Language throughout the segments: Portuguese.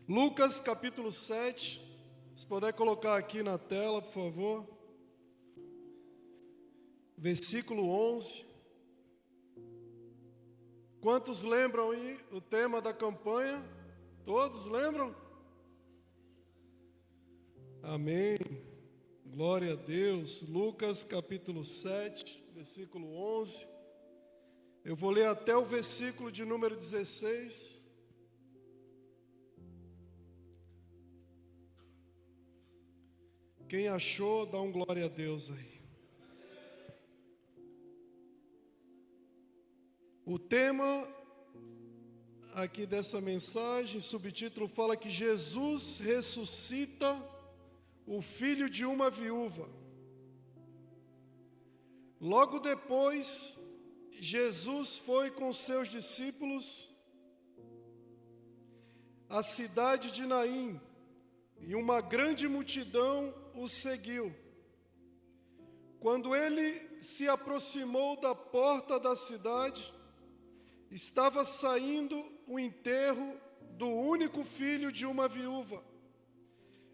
Lucas capítulo 7, se puder colocar aqui na tela, por favor. Versículo 11. Quantos lembram aí o tema da campanha? Todos lembram? Amém. Glória a Deus. Lucas capítulo 7, versículo 11. Eu vou ler até o versículo de número 16. Quem achou, dá um glória a Deus aí. O tema aqui dessa mensagem, subtítulo, fala que Jesus ressuscita o filho de uma viúva. Logo depois, Jesus foi com seus discípulos à cidade de Naim, e uma grande multidão o seguiu. Quando ele se aproximou da porta da cidade, estava saindo o enterro do único filho de uma viúva,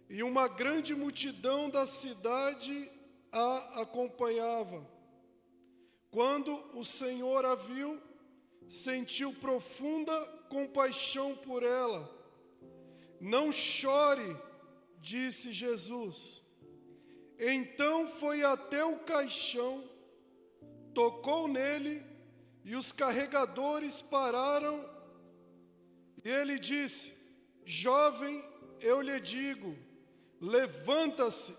e uma grande multidão da cidade a acompanhava. Quando o Senhor a viu, sentiu profunda compaixão por ela. Não chore, disse Jesus. Então foi até o caixão, tocou nele, e os carregadores pararam. E ele disse: jovem, eu lhe digo, levanta-se.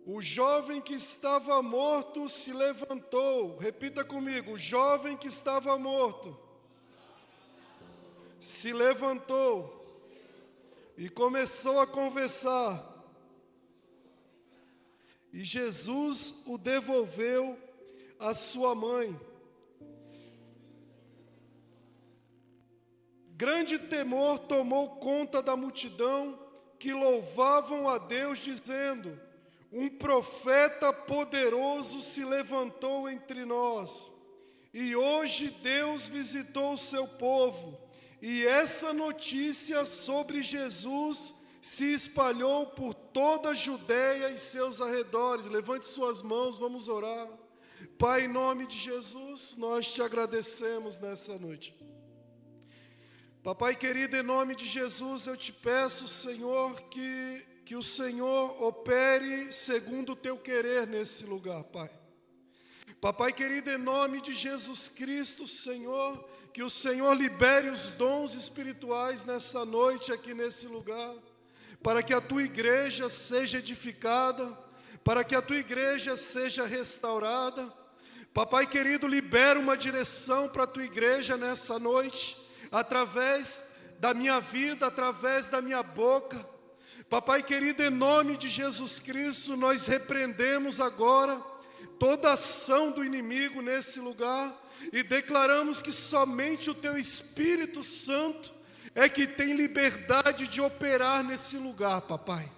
O jovem que estava morto se levantou. Repita comigo: o jovem que estava morto se levantou e começou a conversar. E Jesus o devolveu à sua mãe. Grande temor tomou conta da multidão, que louvavam a Deus, dizendo: um profeta poderoso se levantou entre nós, e hoje Deus visitou o seu povo. E essa notícia sobre Jesus se espalhou por toda a Judéia e seus arredores. Levante suas mãos, vamos orar. Pai, em nome de Jesus, nós te agradecemos nessa noite. Papai querido, em nome de Jesus, eu te peço, Senhor, que o Senhor opere segundo o teu querer nesse lugar, Pai. Papai querido, em nome de Jesus Cristo, Senhor, que o Senhor libere os dons espirituais nessa noite aqui nesse lugar, para que a tua igreja seja edificada, para que a tua igreja seja restaurada. Papai querido, libera uma direção para a tua igreja nessa noite, através da minha vida, através da minha boca. Papai querido, em nome de Jesus Cristo, nós repreendemos agora toda ação do inimigo nesse lugar e declaramos que somente o teu Espírito Santo é que tem liberdade de operar nesse lugar, papai.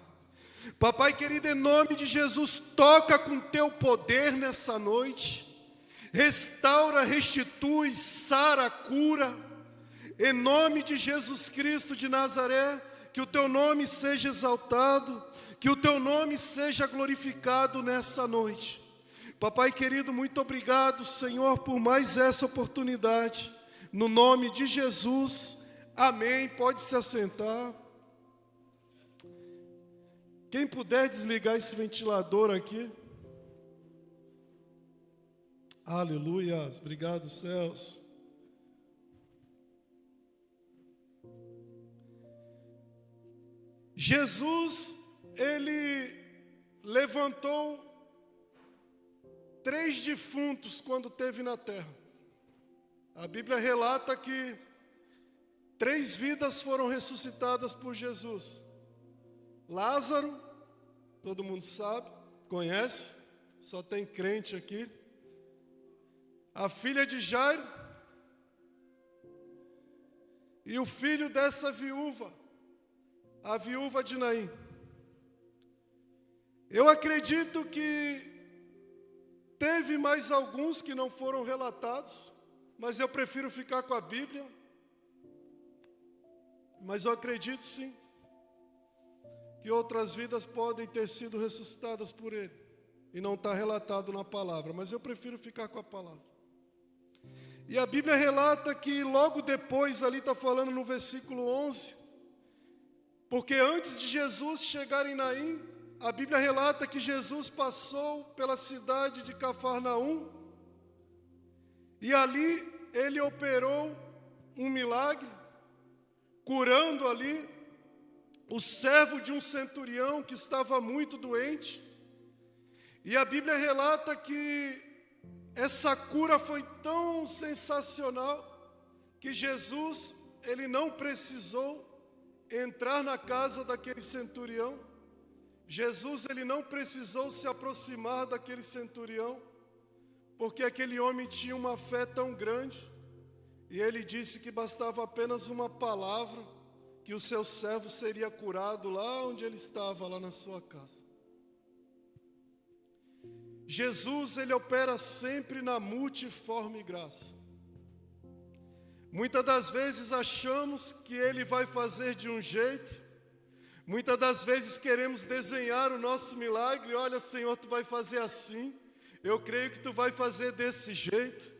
Papai querido, em nome de Jesus, toca com teu poder nessa noite, restaura, restitui, sara, cura. Em nome de Jesus Cristo de Nazaré, que o teu nome seja exaltado, que o teu nome seja glorificado nessa noite. Papai querido, muito obrigado, Senhor, por mais essa oportunidade. No nome de Jesus, amém. Pode se assentar. Quem puder desligar esse ventilador aqui. Aleluia. Obrigado, céus. Jesus, ele levantou 3 defuntos quando esteve na terra. A Bíblia relata que 3 vidas foram ressuscitadas por Jesus. Lázaro, todo mundo sabe, conhece, só tem crente aqui. A filha de Jairo e o filho dessa viúva, a viúva de Naim. Eu acredito que teve mais alguns que não foram relatados, mas eu prefiro ficar com a Bíblia. Mas eu acredito sim, que outras vidas podem ter sido ressuscitadas por Ele. E não está relatado na palavra, mas eu prefiro ficar com a palavra. E a Bíblia relata que logo depois, ali está falando no versículo 11, porque antes de Jesus chegar em Naim, a Bíblia relata que Jesus passou pela cidade de Cafarnaum, e ali ele operou um milagre, curando ali o servo de um centurião que estava muito doente. E a Bíblia relata que essa cura foi tão sensacional que Jesus, ele não precisou entrar na casa daquele centurião. Jesus, ele não precisou se aproximar daquele centurião, porque aquele homem tinha uma fé tão grande, e ele disse que bastava apenas uma palavra, que o seu servo seria curado lá onde ele estava, lá na sua casa. Jesus, ele opera sempre na multiforme graça. Muitas das vezes achamos que ele vai fazer de um jeito, muitas das vezes queremos desenhar o nosso milagre. Olha, Senhor, tu vai fazer assim, eu creio que tu vai fazer desse jeito,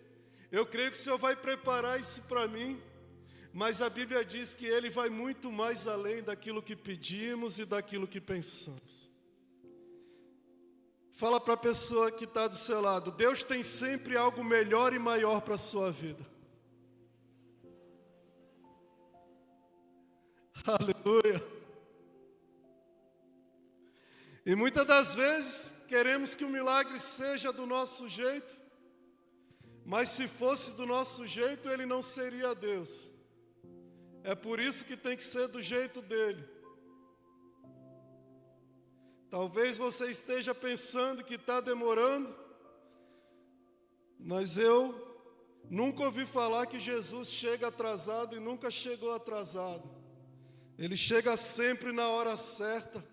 eu creio que o Senhor vai preparar isso para mim. Mas a Bíblia diz que ele vai muito mais além daquilo que pedimos e daquilo que pensamos. Fala para a pessoa que está do seu lado: Deus tem sempre algo melhor e maior para a sua vida. Aleluia. E muitas das vezes queremos que o milagre seja do nosso jeito, mas se fosse do nosso jeito, ele não seria Deus. É por isso que tem que ser do jeito dele. Talvez você esteja pensando que está demorando, mas eu nunca ouvi falar que Jesus chega atrasado e nunca chegou atrasado. Ele chega sempre na hora certa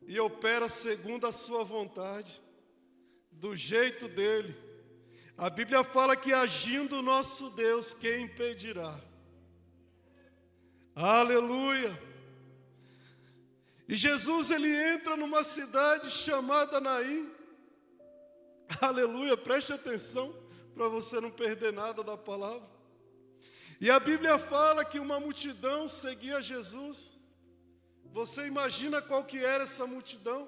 e opera segundo a sua vontade, do jeito dele. A Bíblia fala que agindo o nosso Deus, quem impedirá? Aleluia! E Jesus, ele entra numa cidade chamada Naim. Aleluia, preste atenção para você não perder nada da palavra. E a Bíblia fala que uma multidão seguia Jesus. Você imagina qual que era essa multidão?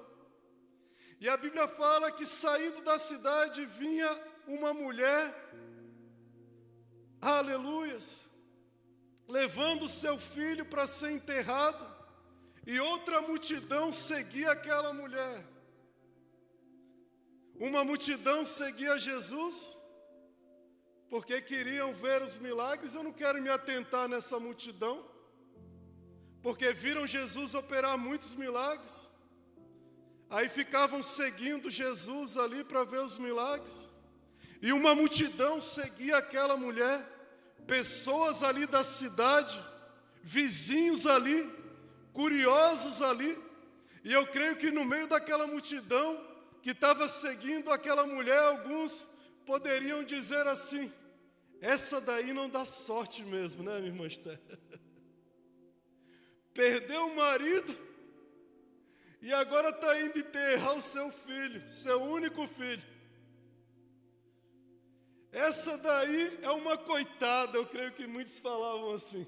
E a Bíblia fala que saindo da cidade vinha uma mulher, aleluias, levando seu filho para ser enterrado. E outra multidão seguia aquela mulher. Uma multidão seguia Jesus, porque queriam ver os milagres. Eu não quero me atentar nessa multidão, porque viram Jesus operar muitos milagres. Aí ficavam seguindo Jesus ali para ver os milagres. E uma multidão seguia aquela mulher, pessoas ali da cidade, vizinhos ali, curiosos ali. E eu creio que no meio daquela multidão que estava seguindo aquela mulher, alguns poderiam dizer assim: essa daí não dá sorte mesmo, né, minha irmã Esther? Perdeu o marido e agora está indo enterrar o seu filho, seu único filho. Essa daí é uma coitada, eu creio que muitos falavam assim.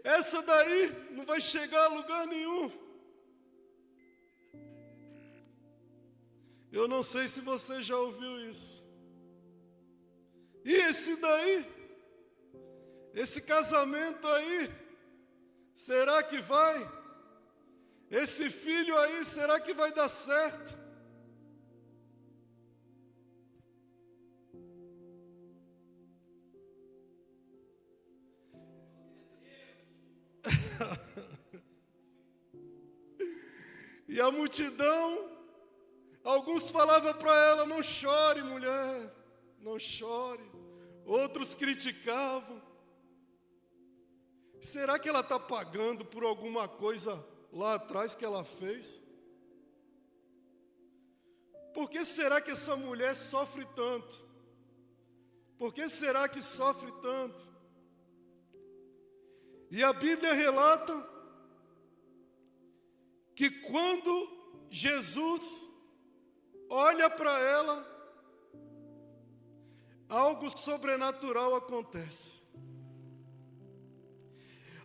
Essa daí não vai chegar a lugar nenhum. Eu não sei se você já ouviu isso. E esse daí? Esse casamento aí? Será que vai? Esse filho aí, será que vai dar certo? E a multidão, alguns falavam para ela: não chore, mulher, não chore. Outros criticavam. Será que ela está pagando por alguma coisa lá atrás que ela fez? Por que será que essa mulher sofre tanto? Por que será que sofre tanto? E a Bíblia relata que quando Jesus olha para ela, algo sobrenatural acontece.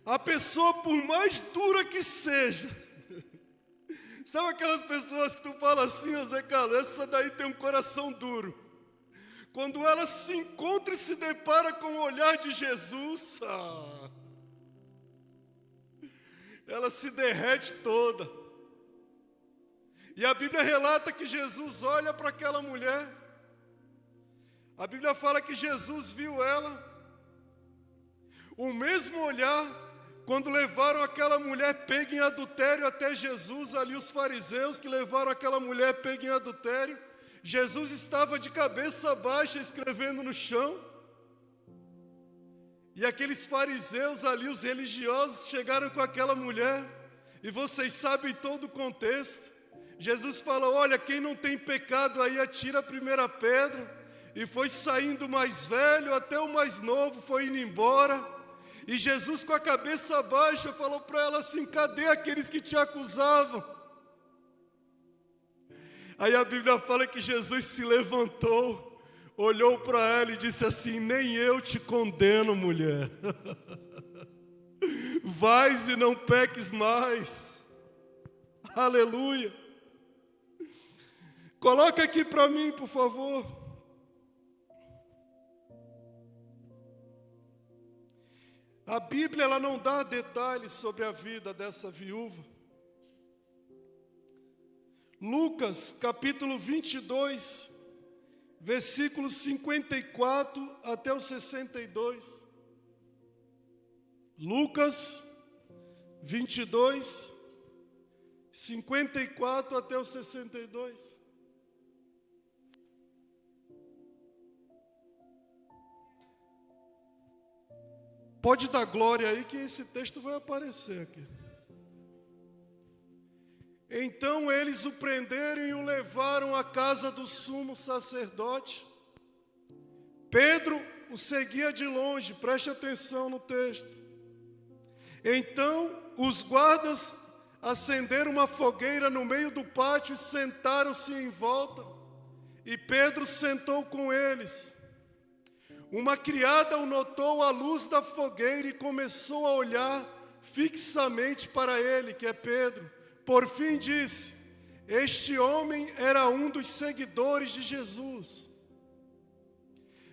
A pessoa, por mais dura que seja, sabe aquelas pessoas que tu fala assim, Zé Carlos, essa daí tem um coração duro. Quando ela se encontra e se depara com o olhar de Jesus, ela se derrete toda. E a Bíblia relata que Jesus olha para aquela mulher. A Bíblia fala que Jesus viu ela. O mesmo olhar, quando levaram aquela mulher pega em adultério até Jesus, ali os fariseus que levaram aquela mulher pega em adultério, Jesus estava de cabeça baixa escrevendo no chão. E aqueles fariseus ali, os religiosos, chegaram com aquela mulher. E vocês sabem todo o contexto. Jesus falou, olha, quem não tem pecado aí atira a primeira pedra. E foi saindo o mais velho até o mais novo, foi indo embora. E Jesus com a cabeça baixa falou para ela assim, cadê aqueles que te acusavam? Aí a Bíblia fala que Jesus se levantou, olhou para ela e disse assim, nem eu te condeno, mulher. Vais e não peques mais. Aleluia. Coloca aqui para mim, por favor. A Bíblia ela não dá detalhes sobre a vida dessa viúva. Lucas, capítulo 22, versículos 54 até o 62. Lucas 22, 54 até o 62. Pode dar glória aí que esse texto vai aparecer aqui. Então eles o prenderam e o levaram à casa do sumo sacerdote. Pedro o seguia de longe, preste atenção no texto. Então os guardas acenderam uma fogueira no meio do pátio e sentaram-se em volta. E Pedro sentou com eles. Uma criada o notou à luz da fogueira e começou a olhar fixamente para ele, que é Pedro. Por fim disse, este homem era um dos seguidores de Jesus.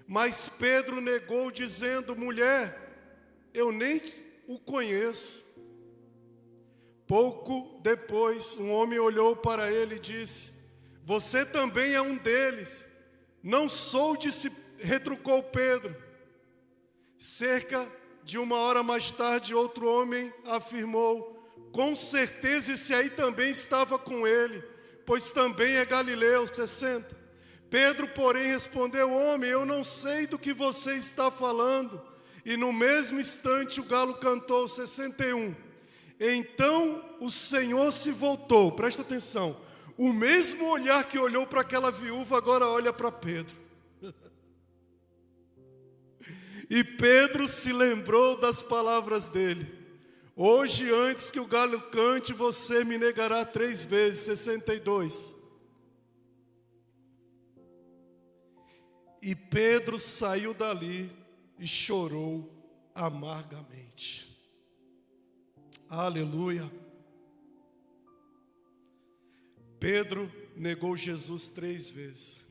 Mas Pedro negou, dizendo, mulher, eu nem o conheço. Pouco depois, um homem olhou para ele e disse, você também é um deles. Não sou, retrucou Pedro. Cerca de uma hora mais tarde, outro homem afirmou, com certeza esse aí também estava com ele, pois também é galileu. 60. Pedro, porém, respondeu, homem, eu não sei do que você está falando. E no mesmo instante o galo cantou. 61. Então o Senhor se voltou, presta atenção, o mesmo olhar que olhou para aquela viúva, agora olha para Pedro. E Pedro se lembrou das palavras dele. Hoje, antes que o galo cante, você me negará 3 vezes. 62. E Pedro saiu dali e chorou amargamente. Aleluia. Pedro negou Jesus 3 vezes.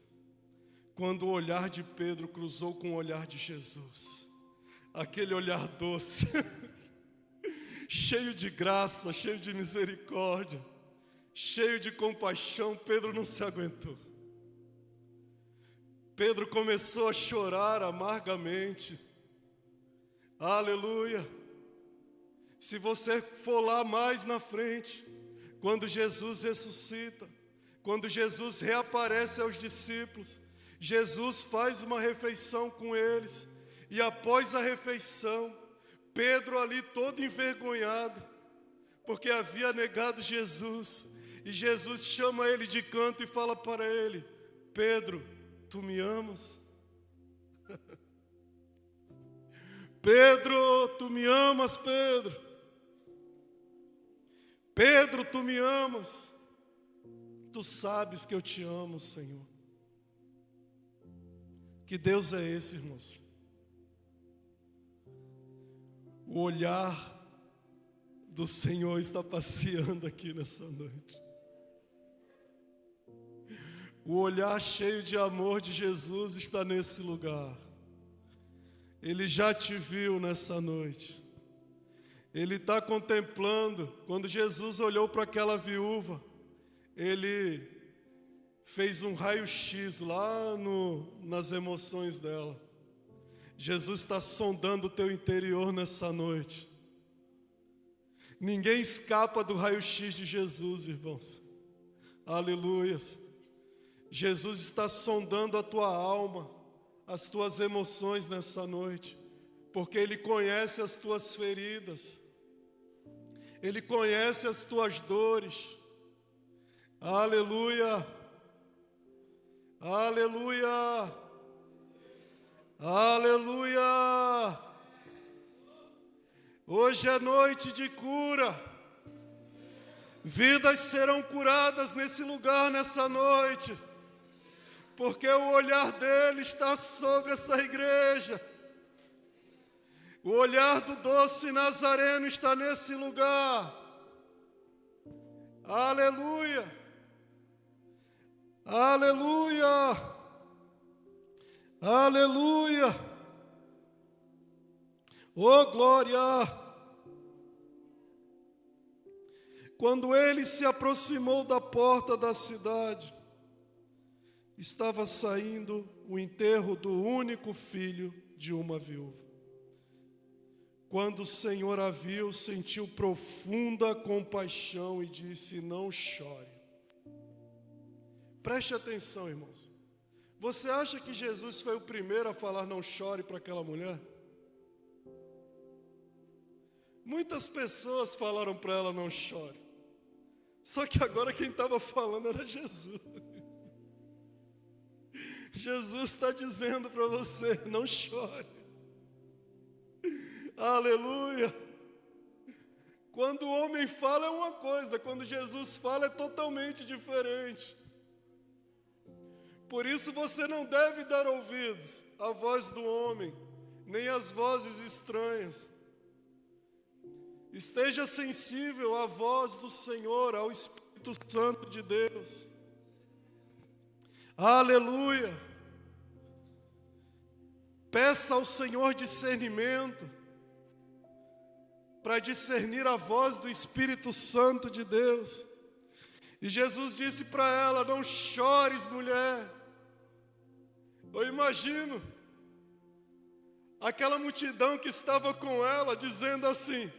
Quando o olhar de Pedro cruzou com o olhar de Jesus, aquele olhar doce, cheio de graça, cheio de misericórdia, cheio de compaixão, Pedro não se aguentou. Pedro começou a chorar amargamente. Aleluia. Se você for lá mais na frente, quando Jesus ressuscita, quando Jesus reaparece aos discípulos, Jesus faz uma refeição com eles. E após a refeição, Pedro ali todo envergonhado, porque havia negado Jesus. E Jesus chama ele de canto e fala para ele, Pedro, tu me amas? Pedro, tu me amas, Pedro. Pedro, tu me amas. Tu sabes que eu te amo, Senhor. Que Deus é esse, irmãos? O olhar do Senhor está passeando aqui nessa noite. O olhar cheio de amor de Jesus está nesse lugar. Ele já te viu nessa noite. Ele está contemplando. Quando Jesus olhou para aquela viúva, ele fez um raio-x lá nas emoções dela. Jesus está sondando o teu interior nessa noite. Ninguém escapa do raio-x de Jesus, irmãos. Aleluias. Jesus está sondando a tua alma, as tuas emoções nessa noite, porque Ele conhece as tuas feridas, Ele conhece as tuas dores. Aleluia. Aleluia. Aleluia. Hoje é noite de cura. Vidas serão curadas nesse lugar, nessa noite, porque o olhar dele está sobre essa igreja. O olhar do doce Nazareno está nesse lugar. Aleluia. Aleluia. Aleluia. Oh, glória! Quando ele se aproximou da porta da cidade, estava saindo o enterro do único filho de uma viúva. Quando o Senhor a viu, sentiu profunda compaixão e disse: não chore. Preste atenção, irmãos. Você acha que Jesus foi o primeiro a falar não chore para aquela mulher? Muitas pessoas falaram para ela não chore. Só que agora quem estava falando era Jesus. Jesus está dizendo para você, não chore. Aleluia. Quando o homem fala é uma coisa, quando Jesus fala é totalmente diferente. Por isso você não deve dar ouvidos à voz do homem, nem às vozes estranhas. Esteja sensível à voz do Senhor, ao Espírito Santo de Deus. Aleluia. Peça ao Senhor discernimento para discernir a voz do Espírito Santo de Deus. E Jesus disse para ela: não chores, mulher. Eu imagino aquela multidão que estava com ela dizendo assim: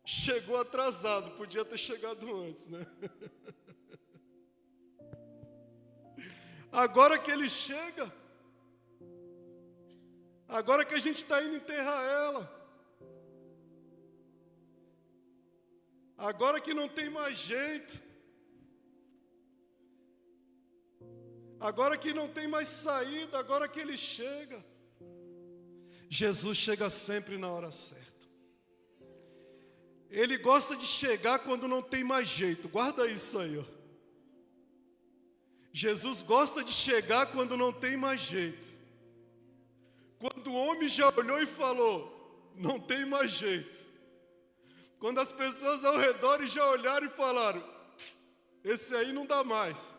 chegou atrasado, podia ter chegado antes, né? Agora que ele chega, agora que a gente está indo enterrar ela, agora que não tem mais jeito, agora que não tem mais saída, agora que ele chega. Jesus chega sempre na hora certa. Ele gosta de chegar quando não tem mais jeito. Guarda isso aí, ó. Jesus gosta de chegar quando não tem mais jeito. Quando o homem já olhou e falou, não tem mais jeito. Quando as pessoas ao redor já olharam e falaram, esse aí não dá mais.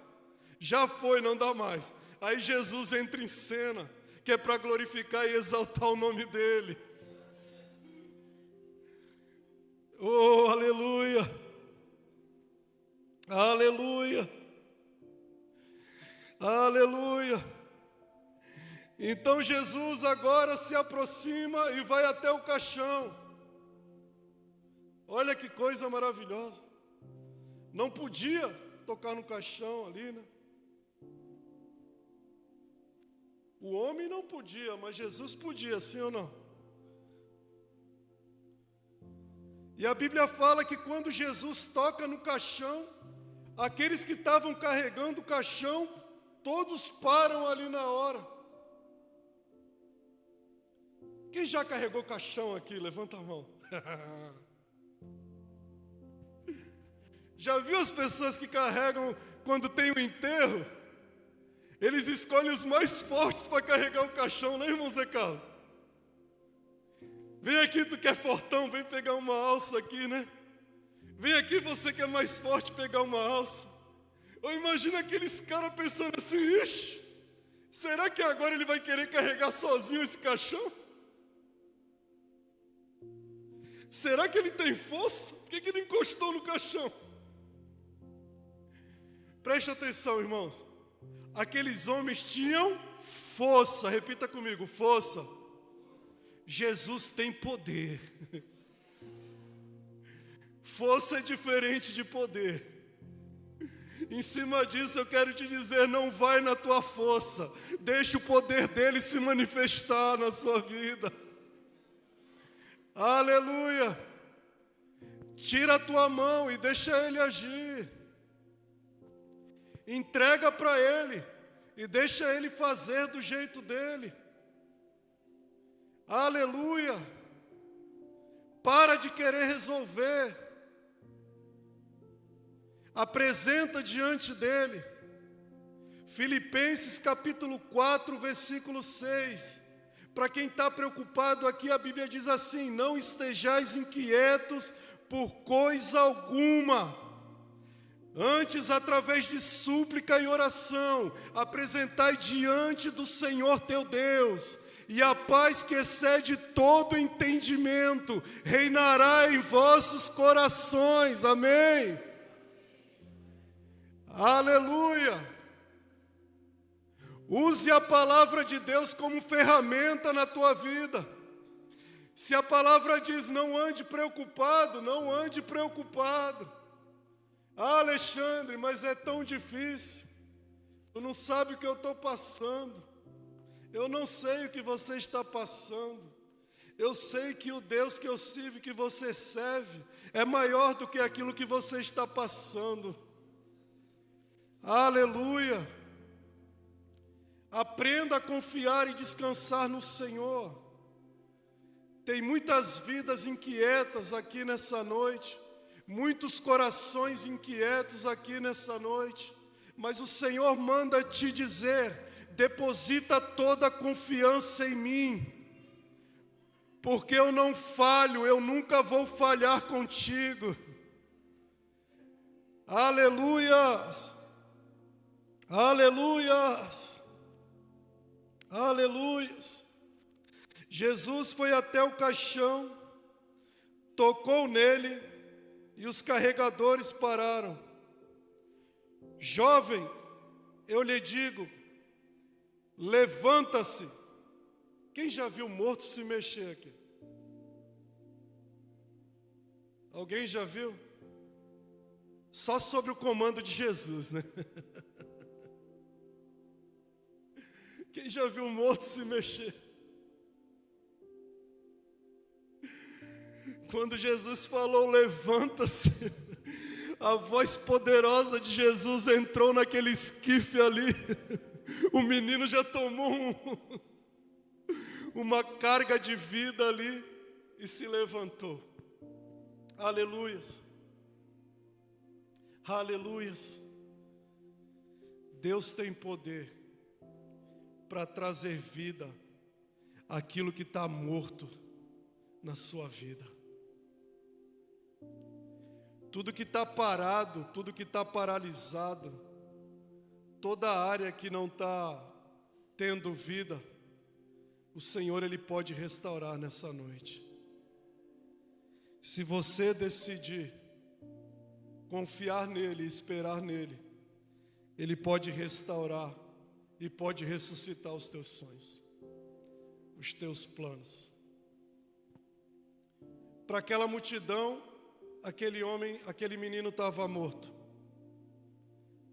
Já foi, não dá mais. Aí Jesus entra em cena, que é para glorificar e exaltar o nome dele. Oh, aleluia! Aleluia! Aleluia! Então Jesus agora se aproxima e vai até o caixão. Olha que coisa maravilhosa. Não podia tocar no caixão ali, né? O homem não podia, mas Jesus podia, sim ou não? E a Bíblia fala que quando Jesus toca no caixão, aqueles que estavam carregando o caixão, todos param ali na hora. Quem já carregou caixão aqui? Levanta a mão. Já viu as pessoas que carregam quando tem o enterro? Eles escolhem os mais fortes para carregar o caixão, né, irmão Zé Carlos? Vem aqui, tu que é fortão, vem pegar uma alça aqui, né? Vem aqui, você que é mais forte, pegar uma alça. Ou imagina aqueles caras pensando assim, ixi, será que agora ele vai querer carregar sozinho esse caixão? Será que ele tem força? Por que ele encostou no caixão? Preste atenção, irmãos. Aqueles homens tinham força. Repita comigo, força. Jesus tem poder. Força é diferente de poder. Em cima disso eu quero te dizer, não vai na tua força. Deixa o poder dele se manifestar na sua vida. Aleluia. Tira a tua mão e deixa ele agir. Entrega para ele e deixa ele fazer do jeito dele. Aleluia. Para de querer resolver. Apresenta diante dele. Filipenses capítulo 4, versículo 6. Para quem está preocupado aqui, a Bíblia diz assim: não estejais inquietos por coisa alguma. Antes, através de súplica e oração, apresentai diante do Senhor teu Deus, e a paz que excede todo entendimento reinará em vossos corações. Amém. Aleluia. Use a palavra de Deus como ferramenta na tua vida. Se a palavra diz não ande preocupado, não ande preocupado. Ah, Alexandre, mas é tão difícil. Tu não sabe o que eu estou passando. Eu não sei o que você está passando. Eu sei que o Deus que eu sirvo, que você serve, é maior do que aquilo que você está passando. Aleluia. Aprenda a confiar e descansar no Senhor. Tem muitas vidas inquietas aqui nessa noite. Muitos corações inquietos aqui nessa noite, mas o Senhor manda te dizer: deposita toda a confiança em mim, porque eu não falho, eu nunca vou falhar contigo. Aleluias, aleluias, aleluias. Jesus foi até o caixão, tocou nele, e os carregadores pararam. Jovem, eu lhe digo, levanta-se. Quem já viu morto se mexer aqui? Alguém já viu? Só sob o comando de Jesus, né? Quem já viu morto se mexer? Quando Jesus falou, levanta-se, a voz poderosa de Jesus entrou naquele esquife ali. O menino já tomou uma carga de vida ali e se levantou. Aleluias. Aleluias. Deus tem poder para trazer vida àquilo que está morto na sua vida. Tudo que está parado, tudo que está paralisado, toda área que não está tendo vida, o Senhor Ele pode restaurar nessa noite. Se você decidir confiar nele, esperar nele, Ele pode restaurar e pode ressuscitar os teus sonhos, os teus planos. Para aquela multidão, aquele menino estava morto.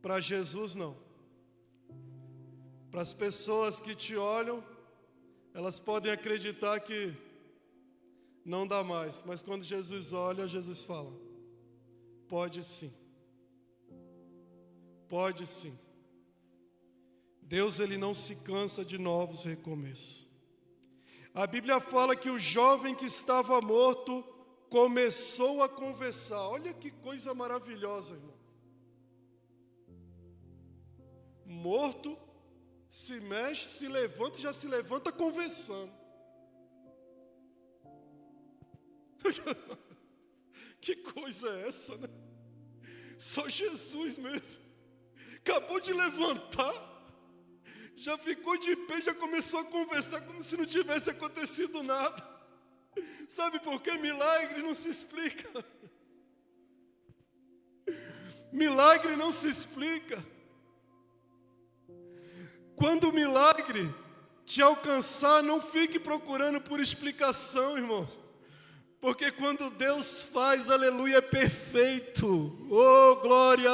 Para Jesus, não. Para as pessoas que te olham, elas podem acreditar que não dá mais. Mas quando Jesus olha, Jesus fala: pode sim. Pode sim. Deus, Ele não se cansa de novos recomeços. A Bíblia fala que o jovem que estava morto começou a conversar. Olha que coisa maravilhosa, irmão. Morto, se mexe, se levanta, já se levanta conversando. Que coisa é essa, né? Só Jesus mesmo. Acabou de levantar, já ficou de pé, já começou a conversar como se não tivesse acontecido nada. Sabe por quê? Milagre não se explica. Milagre não se explica. Quando o milagre te alcançar, não fique procurando por explicação, irmãos. Porque quando Deus faz, aleluia, é perfeito. Oh, glória!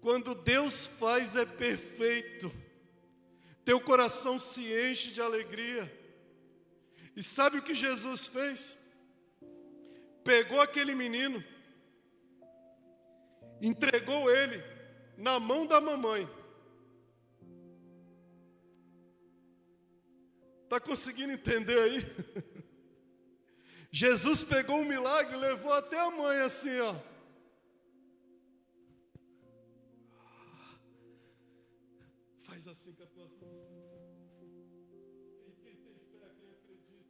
Quando Deus faz, é perfeito. Teu coração se enche de alegria. E sabe o que Jesus fez? Pegou aquele menino, entregou ele na mão da mamãe. Está conseguindo entender aí? Jesus pegou um milagre e levou até a mãe assim, ó. Faz assim com as tuas mãos. Quem tem fé, quem acredita.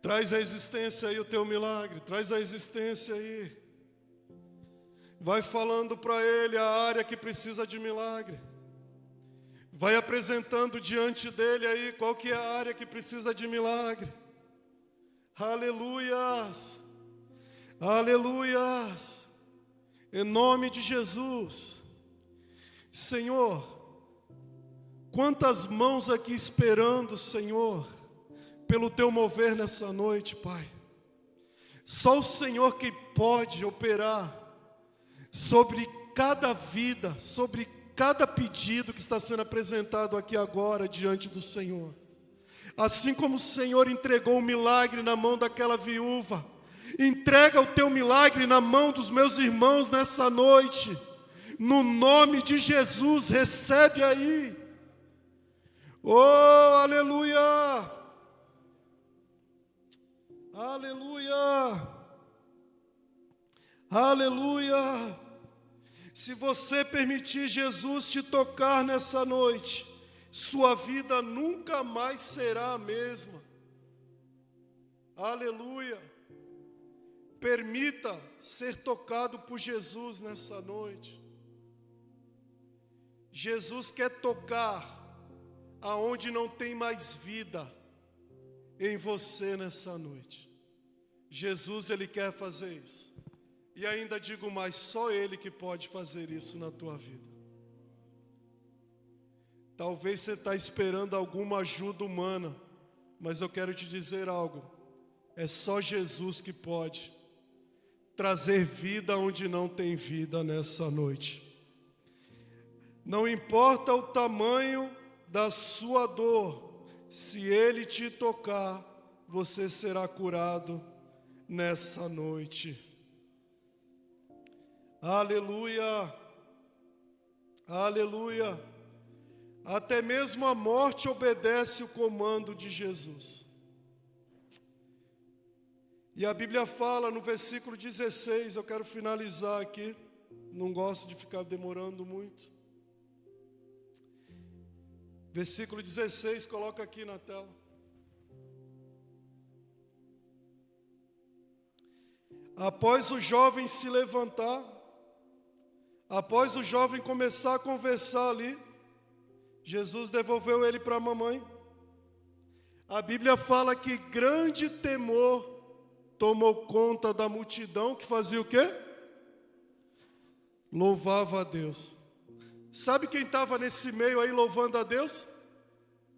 Traz a existência aí o teu milagre, traz a existência aí. Vai falando para ele a área que precisa de milagre. Vai apresentando diante dele aí qual que é a área que precisa de milagre. Aleluias, aleluias, em nome de Jesus. Senhor, quantas mãos aqui esperando, Senhor, pelo teu mover nessa noite, Pai. Só o Senhor que pode operar sobre cada vida, sobre cada pedido que está sendo apresentado aqui agora diante do Senhor. Assim como o Senhor entregou o milagre na mão daquela viúva, entrega o teu milagre na mão dos meus irmãos nessa noite. No nome de Jesus, recebe aí. Oh, aleluia! Aleluia! Aleluia! Se você permitir Jesus te tocar nessa noite, sua vida nunca mais será a mesma. Aleluia! Permita ser tocado por Jesus nessa noite. Jesus quer tocar aonde não tem mais vida em você nessa noite. Jesus, Ele quer fazer isso. E ainda digo mais, só Ele que pode fazer isso na tua vida. Talvez você está esperando alguma ajuda humana, mas eu quero te dizer algo. É só Jesus que pode trazer vida onde não tem vida nessa noite. Não importa o tamanho da sua dor, se Ele te tocar, você será curado nessa noite. Aleluia, aleluia. Até mesmo a morte obedece o comando de Jesus. E a Bíblia fala no versículo 16, eu quero finalizar aqui, não gosto de ficar demorando muito. Versículo 16, coloca aqui na tela. Após o jovem se levantar, após o jovem começar a conversar ali, Jesus devolveu ele para a mamãe. A Bíblia fala que grande temor tomou conta da multidão que fazia o quê? Louvava a Deus. Sabe quem estava nesse meio aí louvando a Deus?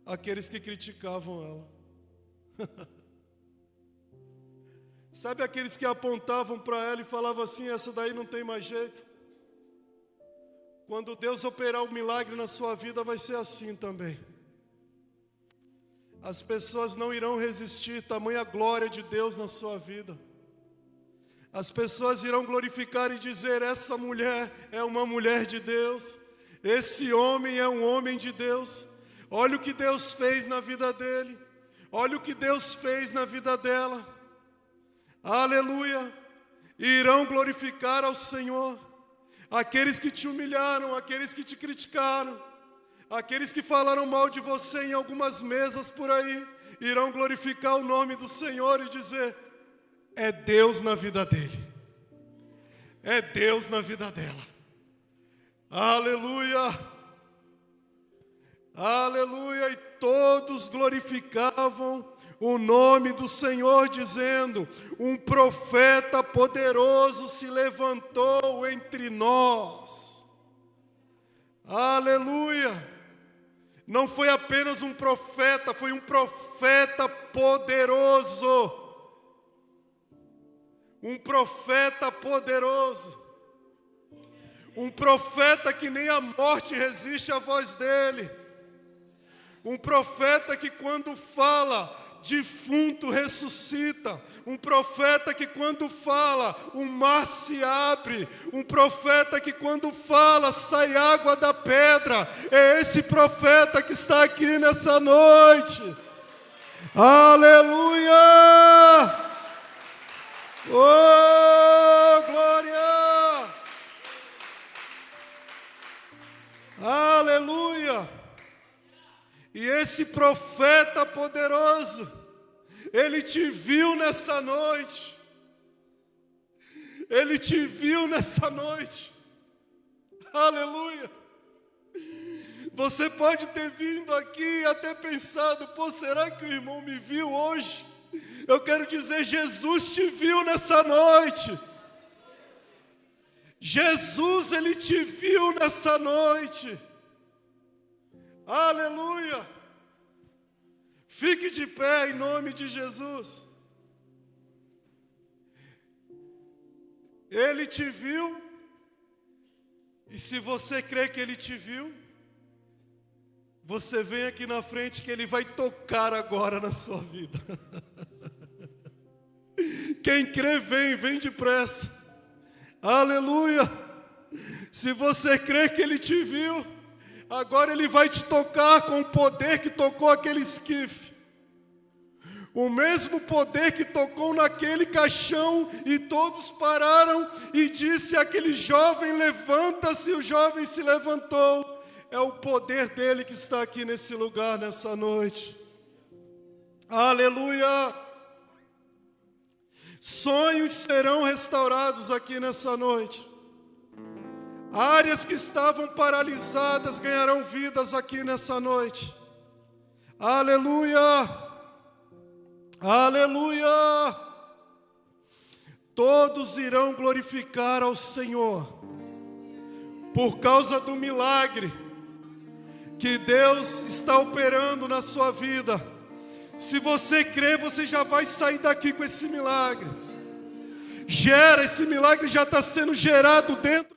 Aqueles que criticavam ela. Sabe aqueles que apontavam para ela e falavam assim, essa daí não tem mais jeito? Quando Deus operar um milagre na sua vida, vai ser assim também. As pessoas não irão resistir, tamanha glória de Deus na sua vida. As pessoas irão glorificar e dizer: essa mulher é uma mulher de Deus, esse homem é um homem de Deus. Olha o que Deus fez na vida dele, olha o que Deus fez na vida dela. Aleluia! E irão glorificar ao Senhor. Aqueles que te humilharam, aqueles que te criticaram, aqueles que falaram mal de você em algumas mesas por aí, irão glorificar o nome do Senhor e dizer: é Deus na vida dele, é Deus na vida dela. Aleluia, aleluia. E todos glorificavam o nome do Senhor, dizendo: um profeta poderoso se levantou entre nós. Aleluia. Não foi apenas um profeta, foi um profeta poderoso. Um profeta poderoso. Um profeta que nem a morte resiste à voz dele. Um profeta que quando fala, defunto ressuscita. Um profeta que quando fala, o mar se abre. Um profeta que quando fala, sai água da pedra. É esse profeta que está aqui nessa noite. Aleluia! Oh, glória! Aleluia! E esse profeta poderoso, ele te viu nessa noite. Ele te viu nessa noite. Aleluia! Você pode ter vindo aqui e até pensado: pô, será que o irmão me viu hoje? Eu quero dizer, Jesus te viu nessa noite. Jesus, ele te viu nessa noite. Aleluia! Fique de pé em nome de Jesus. Ele te viu. E se você crê que ele te viu, você vem aqui na frente que ele vai tocar agora na sua vida. Quem crê, vem depressa. Aleluia! Se você crê que ele te viu, agora ele vai te tocar com o poder que tocou aquele esquife. O mesmo poder que tocou naquele caixão e todos pararam e disse àquele jovem: levanta-se, o jovem se levantou. É o poder dele que está aqui nesse lugar, nessa noite. Aleluia! Sonhos serão restaurados aqui nessa noite. Áreas que estavam paralisadas ganharão vidas aqui nessa noite. Aleluia! Aleluia! Todos irão glorificar ao Senhor por causa do milagre que Deus está operando na sua vida. Se você crê, você já vai sair daqui com esse milagre. Esse milagre já está sendo gerado dentro